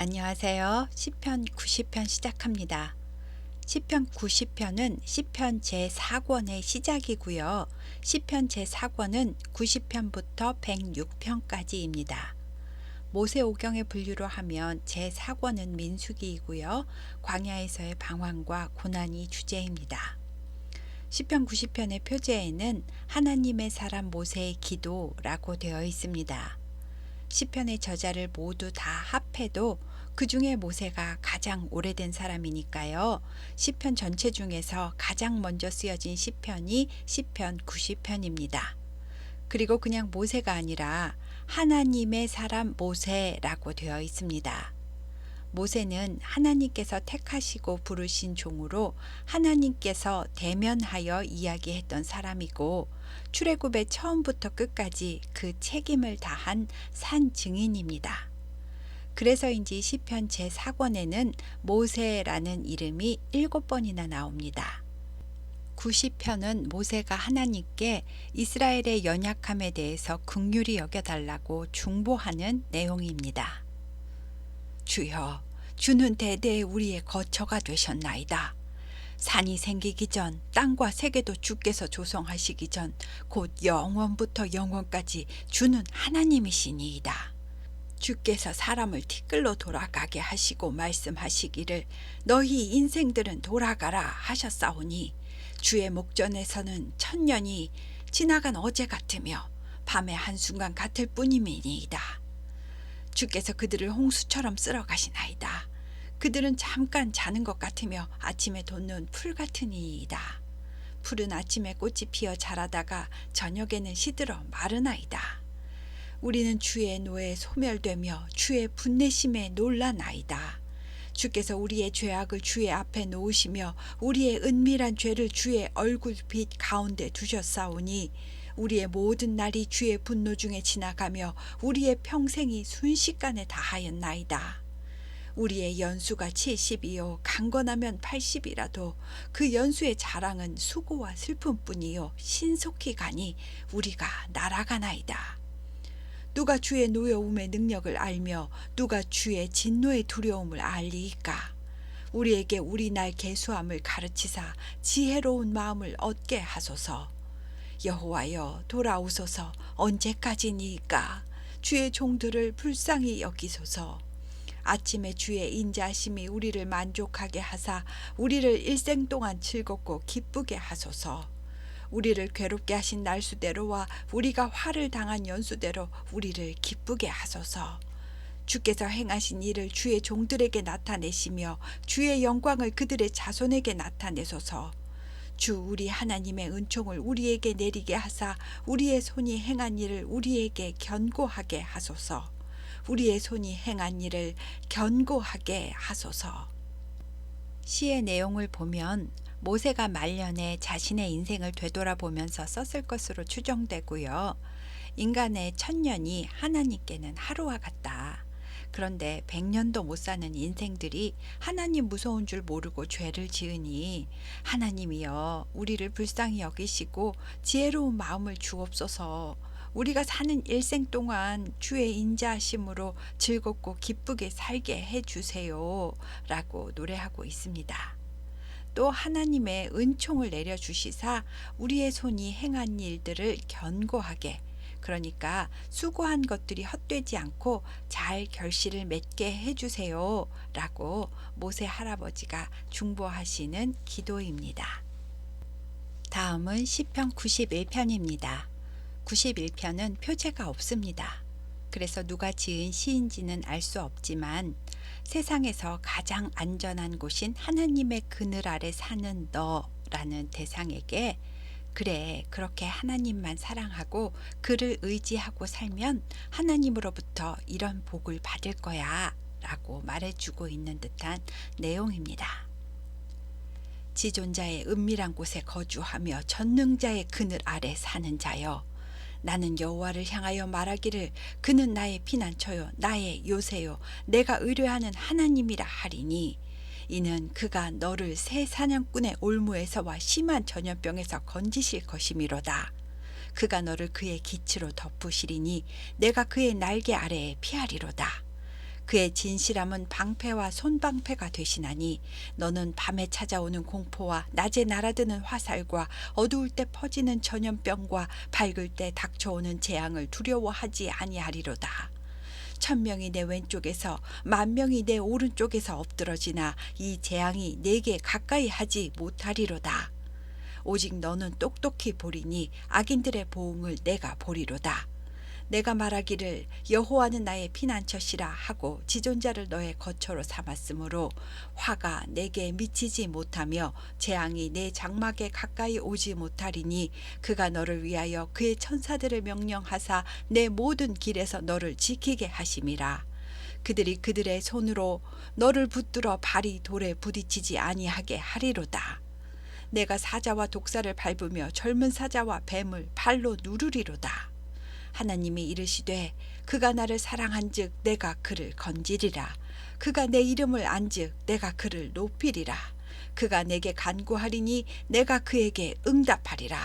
안녕하세요. 시편 90편 시작합니다. 시편 90편은 시편 제4권의 시작이고요. 시편 제4권은 90편부터 106편까지입니다. 모세오경의 분류로 하면 제4권은 민수기이고요. 광야에서의 방황과 고난이 주제입니다. 시편 90편의 표제에는 하나님의 사람 모세의 기도라고 되어 있습니다. 시편의 저자를 모두 다 합해도 그 중에 모세가 가장 오래된 사람이니까요. 시편 전체 중에서 가장 먼저 쓰여진 시편이 시편 90편입니다. 그리고 그냥 모세가 아니라 하나님의 사람 모세라고 되어 있습니다. 모세는 하나님께서 택하시고 부르신 종으로 하나님께서 대면하여 이야기했던 사람이고 출애굽의 처음부터 끝까지 그 책임을 다한 산 증인입니다. 그래서인지 시편 제4권에는 모세라는 이름이 7번이나 나옵니다. 90편은 모세가 하나님께 이스라엘의 연약함에 대해서 긍휼히 여겨달라고 중보하는 내용입니다. 주여, 주는 대대에 우리의 거처가 되셨나이다. 산이 생기기 전 땅과 세계도 주께서 조성하시기 전 곧 영원부터 영원까지 주는 하나님이시니이다. 주께서 사람을 티끌로 돌아가게 하시고 말씀하시기를 너희 인생들은 돌아가라 하셨사오니 주의 목전에서는 천년이 지나간 어제 같으며 밤의 한순간 같을 뿐임이니이다. 주께서 그들을 홍수처럼 쓸어 가시나이다. 그들은 잠깐 자는 것 같으며 아침에 돋는 풀 같으니이다. 풀은 아침에 꽃이 피어 자라다가 저녁에는 시들어 마르나이다. 우리는 주의 노에 소멸되며 주의 분내심에 놀라나이다. 주께서 우리의 죄악을 주의 앞에 놓으시며 우리의 은밀한 죄를 주의 얼굴빛 가운데 두셨사오니 우리의 모든 날이 주의 분노 중에 지나가며 우리의 평생이 순식간에 다하였나이다. 우리의 연수가 70이요 강건하면 80이라도 그 연수의 자랑은 수고와 슬픔뿐이요 신속히 가니 우리가 날아가나이다. 누가 주의 노여움의 능력을 알며 누가 주의 진노의 두려움을 알리이까. 우리에게 우리 날 계수함을 가르치사 지혜로운 마음을 얻게 하소서. 여호와여 돌아오소서. 언제까지니이까. 주의 종들을 불쌍히 여기소서. 아침에 주의 인자심이 우리를 만족하게 하사 우리를 일생 동안 즐겁고 기쁘게 하소서. 우리를 괴롭게 하신 날수대로와 우리가 화를 당한 연수대로 우리를 기쁘게 하소서. 주께서 행하신 일을 주의 종들에게 나타내시며 주의 영광을 그들의 자손에게 나타내소서. 주 우리 하나님의 은총을 우리에게 내리게 하사 우리의 손이 행한 일을 우리에게 견고하게 하소서. 우리의 손이 행한 일을 견고하게 하소서. 시의 내용을 보면 모세가 말년에 자신의 인생을 되돌아보면서 썼을 것으로 추정되고요. 인간의 천년이 하나님께는 하루와 같다. 그런데 100년도 못 사는 인생들이 하나님 무서운 줄 모르고 죄를 지으니 하나님이여 우리를 불쌍히 여기시고 지혜로운 마음을 주옵소서. 우리가 사는 일생 동안 주의 인자하심으로 즐겁고 기쁘게 살게 해주세요 라고 노래하고 있습니다. 또 하나님의 은총을 내려주시사 우리의 손이 행한 일들을 견고하게, 그러니까 수고한 것들이 헛되지 않고 잘 결실을 맺게 해주세요 라고 모세 할아버지가 중보하시는 기도입니다. 다음은 시편 91편입니다. 91편은 표제가 없습니다. 그래서 누가 지은 시인지는 알 수 없지만 세상에서 가장 안전한 곳인 하나님의 그늘 아래 사는 너라는 대상에게 그래 그렇게 하나님만 사랑하고 그를 의지하고 살면 하나님으로부터 이런 복을 받을 거야 라고 말해주고 있는 듯한 내용입니다. 지존자의 은밀한 곳에 거주하며 전능자의 그늘 아래 사는 자여 나는 여호와를 향하여 말하기를 그는 나의 피난처요 나의 요새요 내가 의뢰하는 하나님이라 하리니 이는 그가 너를 새 사냥꾼의 올무에서와 심한 전염병에서 건지실 것이미로다. 그가 너를 그의 기치로 덮으시리니 내가 그의 날개 아래에 피하리로다. 그의 진실함은 방패와 손방패가 되시나니 너는 밤에 찾아오는 공포와 낮에 날아드는 화살과 어두울 때 퍼지는 전염병과 밝을 때 닥쳐오는 재앙을 두려워하지 아니하리로다. 1000명이 내 왼쪽에서 10,000명이 내 오른쪽에서 엎드러지나 이 재앙이 내게 가까이 하지 못하리로다. 오직 너는 똑똑히 보리니 악인들의 보응을 내가 보리로다. 내가 말하기를 여호와는 나의 피난처시라 하고 지존자를 너의 거처로 삼았으므로 화가 내게 미치지 못하며 재앙이 내 장막에 가까이 오지 못하리니 그가 너를 위하여 그의 천사들을 명령하사 내 모든 길에서 너를 지키게 하심이라. 그들이 그들의 손으로 너를 붙들어 발이 돌에 부딪히지 아니하게 하리로다. 내가 사자와 독사를 밟으며 젊은 사자와 뱀을 발로 누르리로다. 하나님이 이르시되 그가 나를 사랑한즉 내가 그를 건지리라. 그가 내 이름을 안즉 내가 그를 높이리라. 그가 내게 간구하리니 내가 그에게 응답하리라.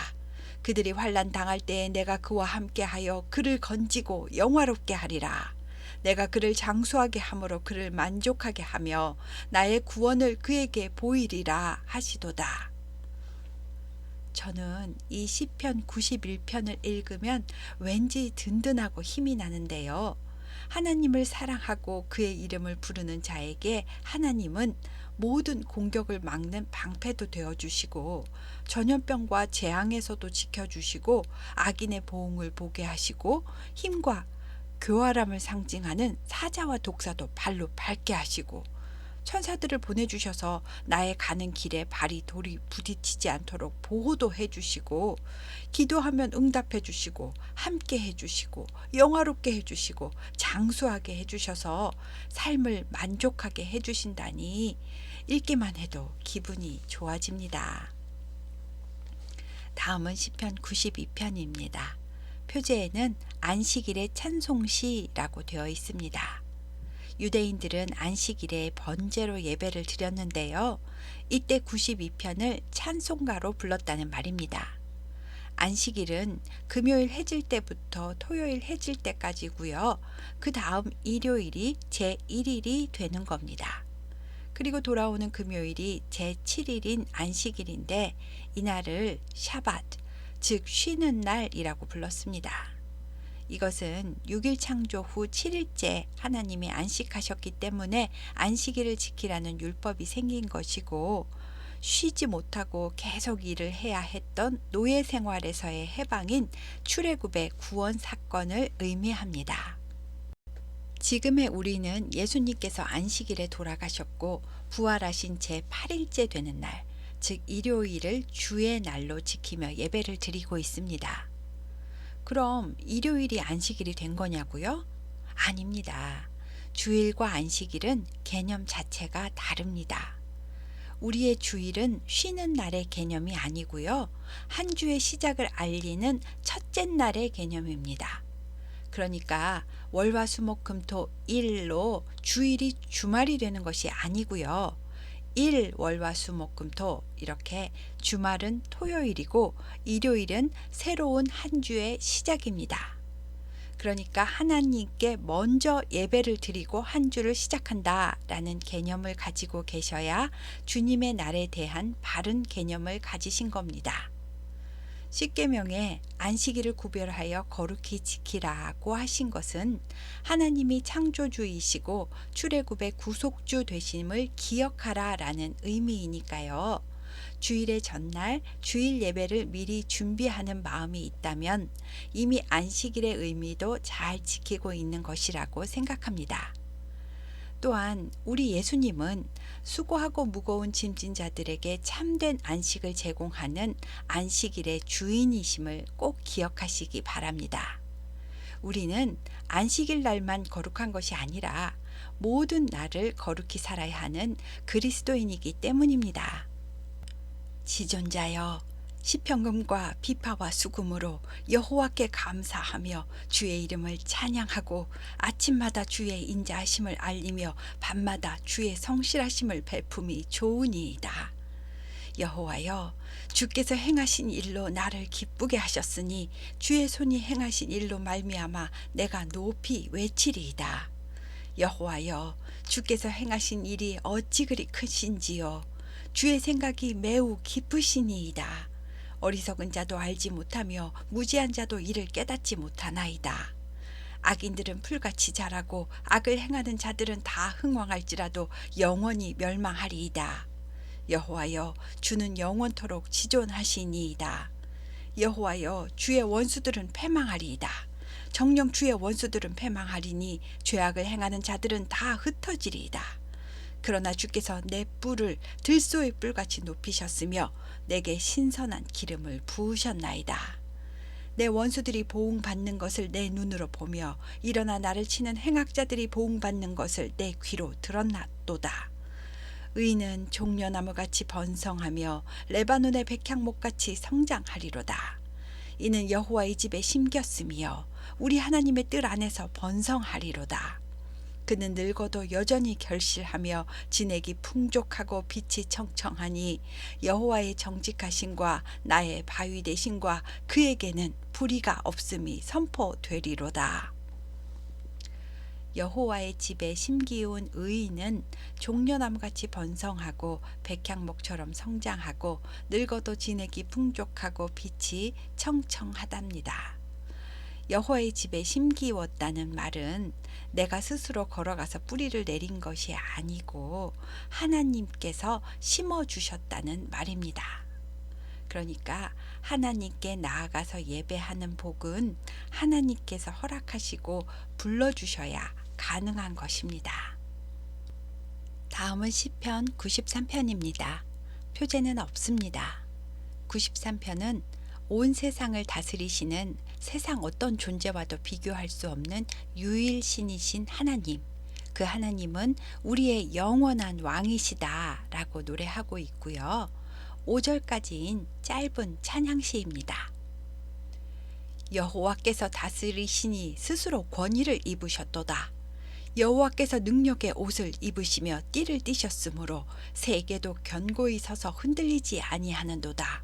그들이 환난 당할 때에 내가 그와 함께하여 그를 건지고 영화롭게 하리라. 내가 그를 장수하게 함으로 그를 만족하게 하며 나의 구원을 그에게 보이리라 하시도다. 저는 이 시편 91편을 읽으면 왠지 든든하고 힘이 나는데요. 하나님을 사랑하고 그의 이름을 부르는 자에게 하나님은 모든 공격을 막는 방패도 되어주시고 전염병과 재앙에서도 지켜주시고 악인의 보응을 보게 하시고 힘과 교활함을 상징하는 사자와 독사도 발로 밟게 하시고 천사들을 보내주셔서 나의 가는 길에 발이 돌이 부딪히지 않도록 보호도 해주시고 기도하면 응답해 주시고 함께 해주시고 영화롭게 해주시고 장수하게 해주셔서 삶을 만족하게 해주신다니 읽기만 해도 기분이 좋아집니다. 다음은 시편 92편입니다. 표제에는 안식일의 찬송시라고 되어 있습니다. 유대인들은 안식일에 번제로 예배를 드렸는데요. 이때 92편을 찬송가로 불렀다는 말입니다. 안식일은 금요일 해질 때부터 토요일 해질 때까지고요. 그 다음 일요일이 제1일이 되는 겁니다. 그리고 돌아오는 금요일이 제7일인 안식일인데 이날을 샤밧, 즉 쉬는 날이라고 불렀습니다. 이것은 6일 창조 후 7일째 하나님이 안식하셨기 때문에 안식일을 지키라는 율법이 생긴 것이고 쉬지 못하고 계속 일을 해야 했던 노예 생활에서의 해방인 출애굽의 구원 사건을 의미합니다. 지금의 우리는 예수님께서 안식일에 돌아가셨고 부활하신 제8일째 되는 날, 즉 일요일을 주의 날로 지키며 예배를 드리고 있습니다. 그럼 일요일이 안식일이 된 거냐고요? 아닙니다. 주일과 안식일은 개념 자체가 다릅니다. 우리의 주일은 쉬는 날의 개념이 아니고요. 한 주의 시작을 알리는 첫째 날의 개념입니다. 그러니까 월화수목금토 일로 주일이 주말이 되는 것이 아니고요. 일, 월화수목금토 이렇게 주말은 토요일이고 일요일은 새로운 한 주의 시작입니다. 그러니까 하나님께 먼저 예배를 드리고 한 주를 시작한다라는 개념을 가지고 계셔야 주님의 날에 대한 바른 개념을 가지신 겁니다. 십계명에 안식일을 구별하여 거룩히 지키라고 하신 것은 하나님이 창조주이시고 출애굽의 구속주 되심을 기억하라라는 의미이니까요. 주일의 전날 주일 예배를 미리 준비하는 마음이 있다면 이미 안식일의 의미도 잘 지키고 있는 것이라고 생각합니다. 또한 우리 예수님은 수고하고 무거운 짐진 자들에게 참된 안식을 제공하는 안식일의 주인이심을 꼭 기억하시기 바랍니다. 우리는 안식일 날만 거룩한 것이 아니라 모든 날을 거룩히 살아야 하는 그리스도인이기 때문입니다. 지존자여, 시편금과 비파와 수금으로 여호와께 감사하며 주의 이름을 찬양하고 아침마다 주의 인자하심을 알리며 밤마다 주의 성실하심을 베품이 좋으니이다. 여호와여, 주께서 행하신 일로 나를 기쁘게 하셨으니 주의 손이 행하신 일로 말미암아 내가 높이 외치리이다. 여호와여, 주께서 행하신 일이 어찌 그리 크신지요. 주의 생각이 매우 깊으시니이다. 어리석은 자도 알지 못하며 무지한 자도 이를 깨닫지 못하나이다. 악인들은 풀같이 자라고 악을 행하는 자들은 다 흥왕할지라도 영원히 멸망하리이다. 여호와여, 주는 영원토록 지존하시니이다. 여호와여, 주의 원수들은 패망하리이다. 정녕 주의 원수들은 패망하리니 죄악을 행하는 자들은 다 흩어지리이다. 그러나 주께서 내 뿔을 들소의 뿔같이 높이셨으며 내게 신선한 기름을 부으셨나이다. 내 원수들이 보응받는 것을 내 눈으로 보며 일어나 나를 치는 행악자들이 보응받는 것을 내 귀로 들었나도다. 의인은 종려나무같이 번성하며 레바논의 백향목같이 성장하리로다. 이는 여호와의 집에 심겼으며 우리 하나님의 뜰 안에서 번성하리로다. 그는 늙어도 여전히 결실하며 진액이 풍족하고 빛이 청청하니 여호와의 정직하심과 나의 바위 되심과 그에게는 불의가 없음이 선포되리로다. 여호와의 집에 심기운 의인은 종려나무같이 번성하고 백향목처럼 성장하고 늙어도 진액이 풍족하고 빛이 청청하답니다. 여호와의 집에 심기웠다는 말은 내가 스스로 걸어가서 뿌리를 내린 것이 아니고 하나님께서 심어주셨다는 말입니다. 그러니까 하나님께 나아가서 예배하는 복은 하나님께서 허락하시고 불러주셔야 가능한 것입니다. 다음은 시편 93편입니다. 표제는 없습니다. 93편은 온 세상을 다스리시는 세상 어떤 존재와도 비교할 수 없는 유일신이신 하나님, 그 하나님은 우리의 영원한 왕이시다 라고 노래하고 있고요. 5절까지인 짧은 찬양시입니다. 여호와께서 다스리시니 스스로 권위를 입으셨도다. 여호와께서 능력의 옷을 입으시며 띠를 띠셨으므로 세계도 견고히 서서 흔들리지 아니하는도다.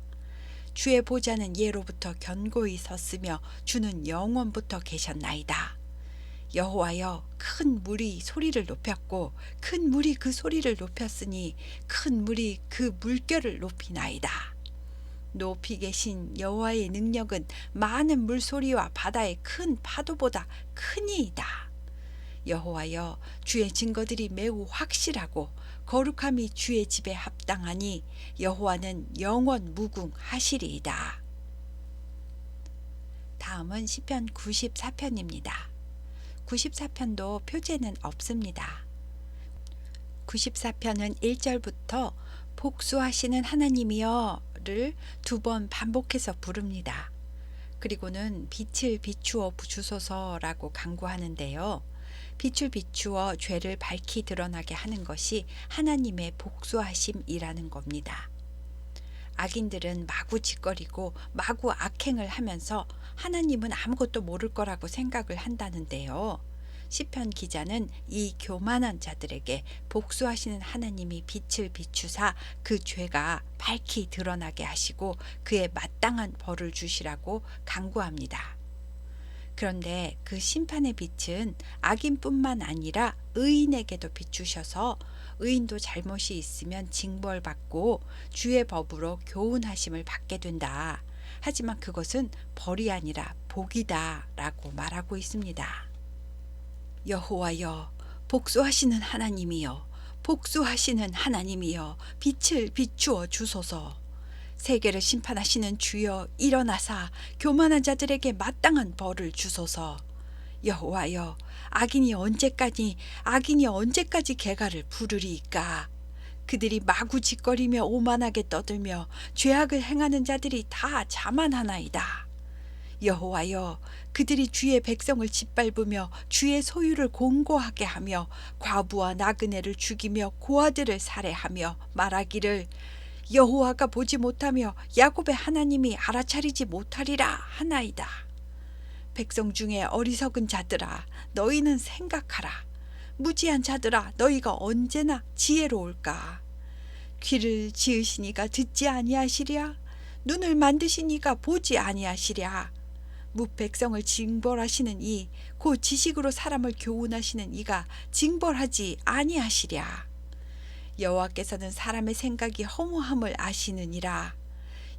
주의 보좌는 예로부터 견고히 섰으며 주는 영원부터 계셨나이다. 여호와여, 큰 물이 소리를 높였고 큰 물이 그 소리를 높였으니 큰 물이 그 물결을 높이나이다. 높이 계신 여호와의 능력은 많은 물소리와 바다의 큰 파도보다 크니이다. 여호와여, 주의 증거들이 매우 확실하고 거룩함이 주의 집에 합당하니 여호와는 영원 무궁하시리이다. 다음은 시편 94편입니다. 94편도 표제는 없습니다. 94편은 1절부터 복수하시는 하나님이여를 2번 반복해서 부릅니다. 그리고는 빛을 비추어 주소서라고 간구하는데요. 빛을 비추어 죄를 밝히 드러나게 하는 것이 하나님의 복수하심이라는 겁니다. 악인들은 마구 짓거리고 마구 악행을 하면서 하나님은 아무것도 모를 거라고 생각을 한다는데요. 시편 기자는 이 교만한 자들에게 복수하시는 하나님이 빛을 비추사 그 죄가 밝히 드러나게 하시고 그에 마땅한 벌을 주시라고 간구합니다. 그런데 그 심판의 빛은 악인뿐만 아니라 의인에게도 비추셔서 의인도 잘못이 있으면 징벌받고 주의 법으로 교훈하심을 받게 된다. 하지만 그것은 벌이 아니라 복이다 라고 말하고 있습니다. 여호와여, 복수하시는 하나님이여, 복수하시는 하나님이여, 빛을 비추어 주소서. 세계를 심판하시는 주여, 일어나사 교만한 자들에게 마땅한 벌을 주소서. 여호와여, 악인이 언제까지 개가를 부르리이까. 그들이 마구 짓거리며 오만하게 떠들며 죄악을 행하는 자들이 다 자만하나이다. 여호와여, 그들이 주의 백성을 짓밟으며 주의 소유를 공고하게 하며 과부와 나그네를 죽이며 고아들을 살해하며 말하기를 여호와가 보지 못하며 야곱의 하나님이 알아차리지 못하리라 하나이다. 백성 중에 어리석은 자들아, 너희는 생각하라. 무지한 자들아, 너희가 언제나 지혜로울까. 귀를 지으시니가 듣지 아니하시랴. 눈을 만드시니가 보지 아니하시랴. 무 백성을 징벌하시는 이 곧 지식으로 사람을 교훈하시는 이가 징벌하지 아니하시랴. 여호와께서는 사람의 생각이 허무함을 아시느니라.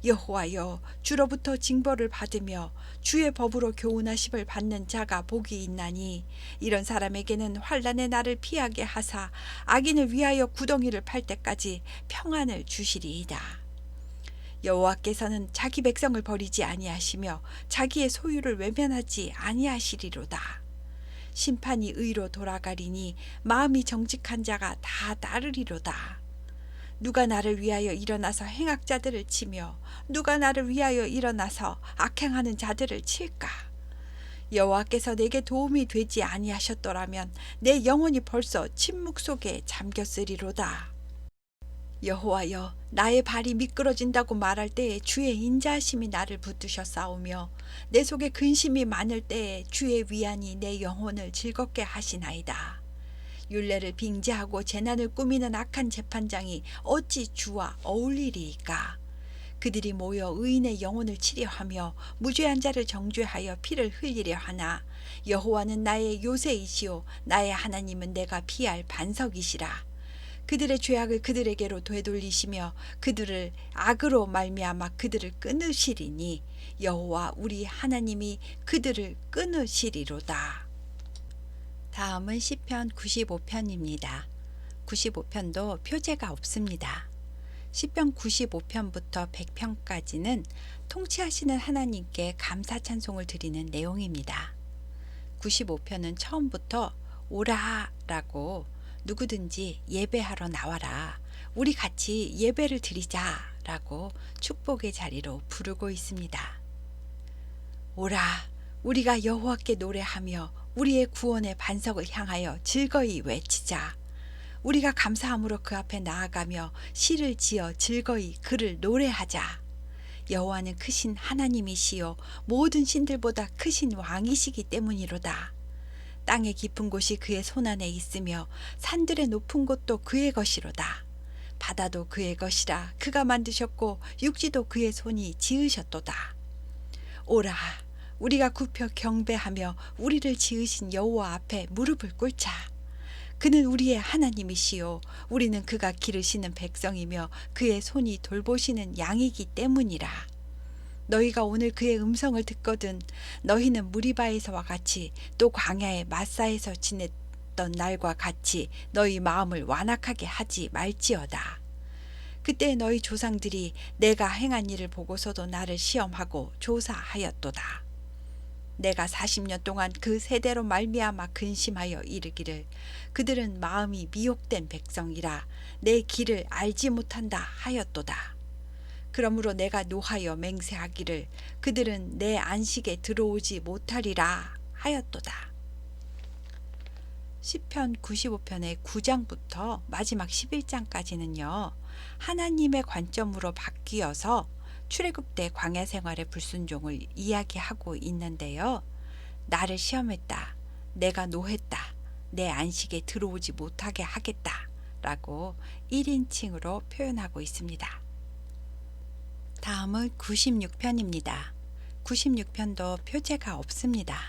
여호와여, 주로부터 징벌을 받으며 주의 법으로 교훈하심을 받는 자가 복이 있나니 이런 사람에게는 환난의 날을 피하게 하사 악인을 위하여 구덩이를 팔 때까지 평안을 주시리이다. 여호와께서는 자기 백성을 버리지 아니하시며 자기의 소유를 외면하지 아니하시리로다. 심판이 의로 돌아가리니 마음이 정직한 자가 다 따르리로다. 누가 나를 위하여 일어나서 행악자들을 치며 누가 나를 위하여 일어나서 악행하는 자들을 칠까? 여호와께서 내게 도움이 되지 아니하셨더라면 내 영혼이 벌써 침묵 속에 잠겼으리로다. 여호와여, 나의 발이 미끄러진다고 말할 때에 주의 인자하심이 나를 붙드셨사오며 내 속에 근심이 많을 때에 주의 위안이 내 영혼을 즐겁게 하시나이다. 율례를 빙자하고 재난을 꾸미는 악한 재판장이 어찌 주와 어울리리이까? 그들이 모여 의인의 영혼을 치려하며 무죄한 자를 정죄하여 피를 흘리려 하나 여호와는 나의 요새이시오 나의 하나님은 내가 피할 반석이시라. 그들의 죄악을 그들에게로 되돌리시며 그들을 악으로 말미암아 그들을 끊으시리니 여호와 우리 하나님이 그들을 끊으시리로다. 다음은 시편 95편입니다. 95편도 표제가 없습니다. 시편 95편부터 100편까지는 통치하시는 하나님께 감사 찬송을 드리는 내용입니다. 95편은 처음부터 오라라고 누구든지 예배하러 나와라. 우리 같이 예배를 드리자 라고 축복의 자리로 부르고 있습니다. 오라, 우리가 여호와께 노래하며 우리의 구원의 반석을 향하여 즐거이 외치자. 우리가 감사함으로 그 앞에 나아가며 시를 지어 즐거이 그를 노래하자. 여호와는 크신 하나님이시요 모든 신들보다 크신 왕이시기 때문이로다. 땅의 깊은 곳이 그의 손안에 있으며 산들의 높은 곳도 그의 것이로다. 바다도 그의 것이라 그가 만드셨고 육지도 그의 손이 지으셨도다. 오라, 우리가 굽혀 경배하며 우리를 지으신 여호와 앞에 무릎을 꿇자. 그는 우리의 하나님이시요 우리는 그가 기르시는 백성이며 그의 손이 돌보시는 양이기 때문이라. 너희가 오늘 그의 음성을 듣거든 너희는 무리바에서와 같이 또 광야의 마사에서 지냈던 날과 같이 너희 마음을 완악하게 하지 말지어다. 그때 너희 조상들이 내가 행한 일을 보고서도 나를 시험하고 조사하였도다. 내가 40년 동안 그 세대로 말미암아 근심하여 이르기를 그들은 마음이 미혹된 백성이라 내 길을 알지 못한다 하였도다. 그러므로 내가 노하여 맹세하기를 그들은 내 안식에 들어오지 못하리라 하였도다. 시편 95편의 9장부터 마지막 11장까지는요. 하나님의 관점으로 바뀌어서 출애굽 때 광야 생활의 불순종을 이야기하고 있는데요. 나를 시험했다. 내가 노했다. 내 안식에 들어오지 못하게 하겠다. 라고 1인칭으로 표현하고 있습니다. 다음은 96편입니다. 96편도 표제가 없습니다.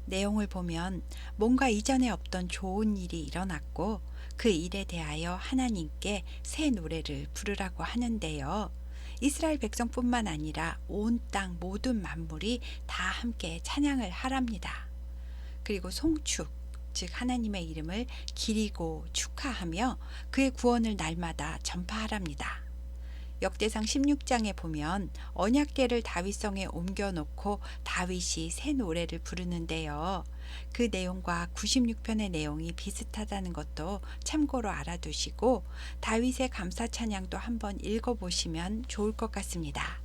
내용을 보면 뭔가 이전에 없던 좋은 일이 일어났고 그 일에 대하여 하나님께 새 노래를 부르라고 하는데요. 이스라엘 백성뿐만 아니라 온 땅 모든 만물이 다 함께 찬양을 하랍니다. 그리고 송축, 즉 하나님의 이름을 기리고 축하하며 그의 구원을 날마다 전파하랍니다. 역대상 16장에 보면 언약궤를 다윗성에 옮겨놓고 다윗이 새 노래를 부르는데요. 그 내용과 96편의 내용이 비슷하다는 것도 참고로 알아두시고 다윗의 감사 찬양도 한번 읽어보시면 좋을 것 같습니다.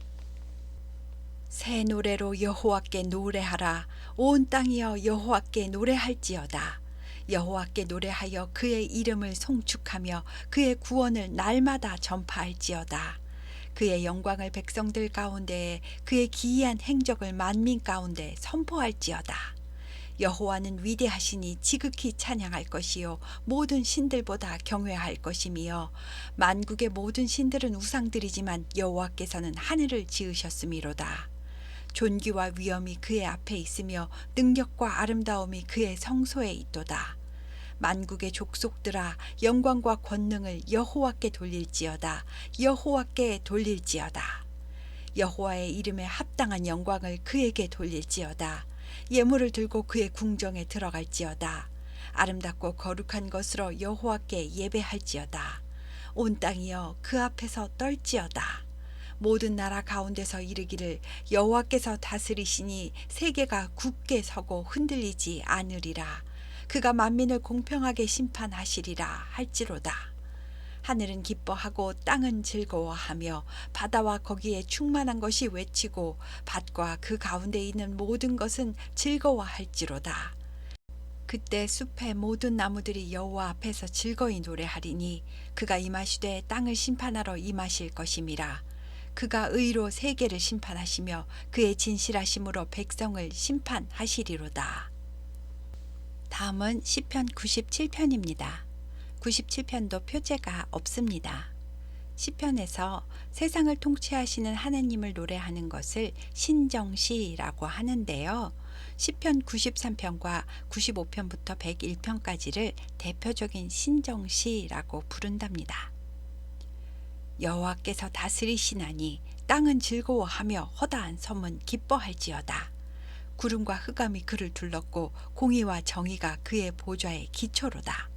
새 노래로 여호와께 노래하라. 온 땅이여 여호와께 노래할지어다. 여호와께 노래하여 그의 이름을 송축하며 그의 구원을 날마다 전파할지어다. 그의 영광을 백성들 가운데에 그의 기이한 행적을 만민 가운데 선포할지어다. 여호와는 위대하시니 지극히 찬양할 것이요 모든 신들보다 경외할 것이며 만국의 모든 신들은 우상들이지만 여호와께서는 하늘을 지으셨음이로다. 존귀와 위엄이 그의 앞에 있으며 능력과 아름다움이 그의 성소에 있도다. 만국의 족속들아 영광과 권능을 여호와께 돌릴지어다. 여호와께 돌릴지어다. 여호와의 이름에 합당한 영광을 그에게 돌릴지어다. 예물을 들고 그의 궁정에 들어갈지어다. 아름답고 거룩한 것으로 여호와께 예배할지어다. 온 땅이여 그 앞에서 떨지어다. 모든 나라 가운데서 이르기를 여호와께서 다스리시니 세계가 굳게 서고 흔들리지 않으리라. 그가 만민을 공평하게 심판하시리라 할지로다. 하늘은 기뻐하고 땅은 즐거워하며 바다와 거기에 충만한 것이 외치고 밭과 그 가운데 있는 모든 것은 즐거워할지로다. 그때 숲의 모든 나무들이 여호와 앞에서 즐거이 노래하리니 그가 임하시되 땅을 심판하러 임하실 것임이라. 그가 의로 세계를 심판하시며 그의 진실하심으로 백성을 심판하시리로다. 다음은 시편 97편입니다. 97편도 표제가 없습니다. 시편에서 세상을 통치하시는 하나님을 노래하는 것을 신정시라고 하는데요. 시편 93편과 95편부터 101편까지를 대표적인 신정시라고 부른답니다. 여호와께서 다스리시나니 땅은 즐거워하며 허다한 섬은 기뻐할지어다. 구름과 흑암이 그를 둘렀고 공의와 정의가 그의 보좌의 기초로다.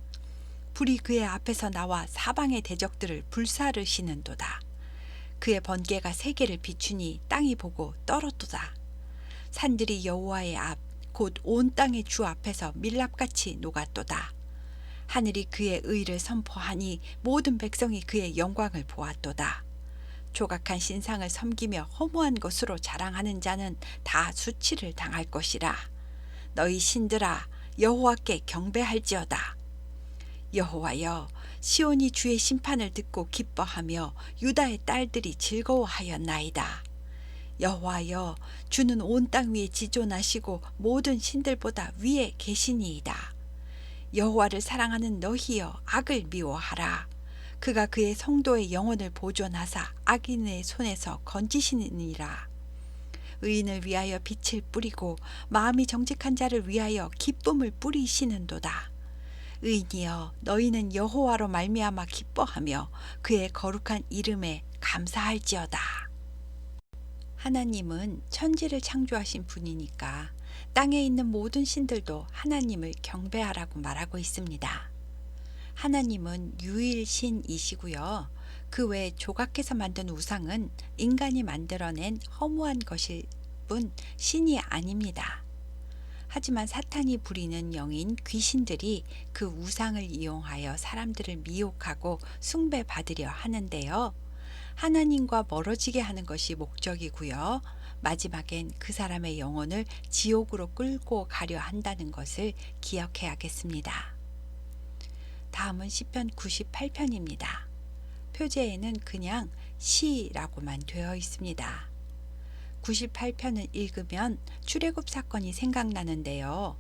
불이 그의 앞에서 나와 사방의 대적들을 불사르시는도다. 그의 번개가 세계를 비추니 땅이 보고 떨었도다. 산들이 여호와의 앞 곧 온 땅의 주 앞에서 밀랍같이 녹았도다. 하늘이 그의 의를 선포하니 모든 백성이 그의 영광을 보았도다. 조각한 신상을 섬기며 허무한 것으로 자랑하는 자는 다 수치를 당할 것이라. 너희 신들아 여호와께 경배할지어다. 여호와여 시온이 주의 심판을 듣고 기뻐하며 유다의 딸들이 즐거워하였나이다. 여호와여 주는 온 땅 위에 지존하시고 모든 신들보다 위에 계시니이다. 여호와를 사랑하는 너희여 악을 미워하라. 그가 그의 성도의 영혼을 보존하사 악인의 손에서 건지시느니라. 의인을 위하여 빛을 뿌리고 마음이 정직한 자를 위하여 기쁨을 뿌리시는도다. 의인이여 너희는 여호와로 말미암아 기뻐하며 그의 거룩한 이름에 감사할지어다. 하나님은 천지를 창조하신 분이니까 땅에 있는 모든 신들도 하나님을 경배하라고 말하고 있습니다. 하나님은 유일신이시고요. 그 외에 조각해서 만든 우상은 인간이 만들어낸 허무한 것일 뿐 신이 아닙니다. 하지만 사탄이 부리는 영인 귀신들이 그 우상을 이용하여 사람들을 미혹하고 숭배받으려 하는데요. 하나님과 멀어지게 하는 것이 목적이고요. 마지막엔 그 사람의 영혼을 지옥으로 끌고 가려 한다는 것을 기억해야겠습니다. 다음은 시편 98편입니다. 표제에는 그냥 시라고만 되어 있습니다. 98편을 읽으면 출애굽 사건이 생각나는데요.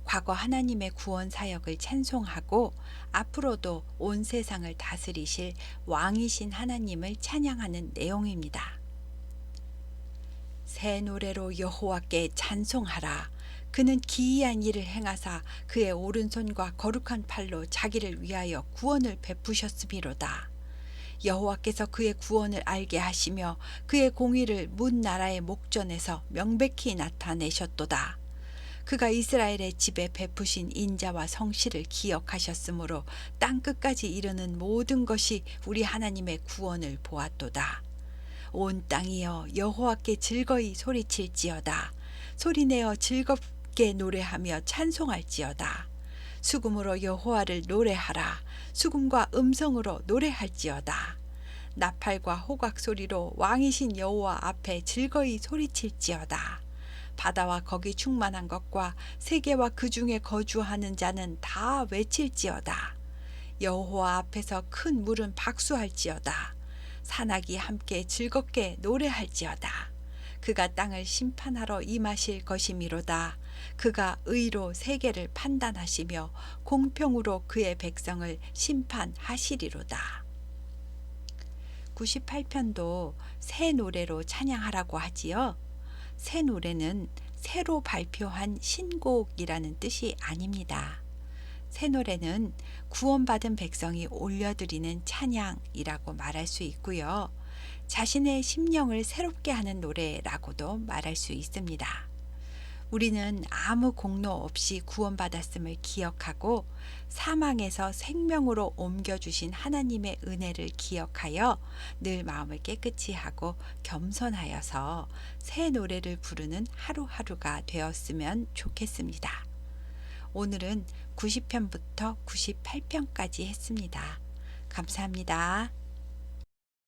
과거 하나님의 구원 사역을 찬송하고 앞으로도 온 세상을 다스리실 왕이신 하나님을 찬양하는 내용입니다. 새 노래로 여호와께 찬송하라. 그는 기이한 일을 행하사 그의 오른손과 거룩한 팔로 자기를 위하여 구원을 베푸셨음이로다. 여호와께서 그의 구원을 알게 하시며 그의 공의를 문 나라의 목전에서 명백히 나타내셨도다. 그가 이스라엘의 집에 베푸신 인자와 성실을 기억하셨으므로 땅 끝까지 이르는 모든 것이 우리 하나님의 구원을 보았도다. 온 땅이여 여호와께 즐거이 소리칠지어다. 소리내어 즐겁게 노래하며 찬송할지어다. 수금으로 여호와를 노래하라. 수금과 음성으로 노래할지어다. 나팔과 호각 소리로 왕이신 여호와 앞에 즐거이 소리칠지어다. 바다와 거기 충만한 것과 세계와 그 중에 거주하는 자는 다 외칠지어다. 여호와 앞에서 큰 물은 박수할지어다. 산악이 함께 즐겁게 노래할지어다. 그가 땅을 심판하러 임하실 것이미로다. 그가 의로 세계를 판단하시며 공평으로 그의 백성을 심판하시리로다. 98편도 새 노래로 찬양하라고 하지요. 새 노래는 새로 발표한 신곡이라는 뜻이 아닙니다. 새 노래는 구원받은 백성이 올려드리는 찬양이라고 말할 수 있고요. 자신의 심령을 새롭게 하는 노래라고도 말할 수 있습니다. 우리는 아무 공로 없이 구원받았음을 기억하고 사망에서 생명으로 옮겨주신 하나님의 은혜를 기억하여 늘 마음을 깨끗이 하고 겸손하여서 새 노래를 부르는 하루하루가 되었으면 좋겠습니다. 오늘은 90편부터 98편까지 했습니다. 감사합니다.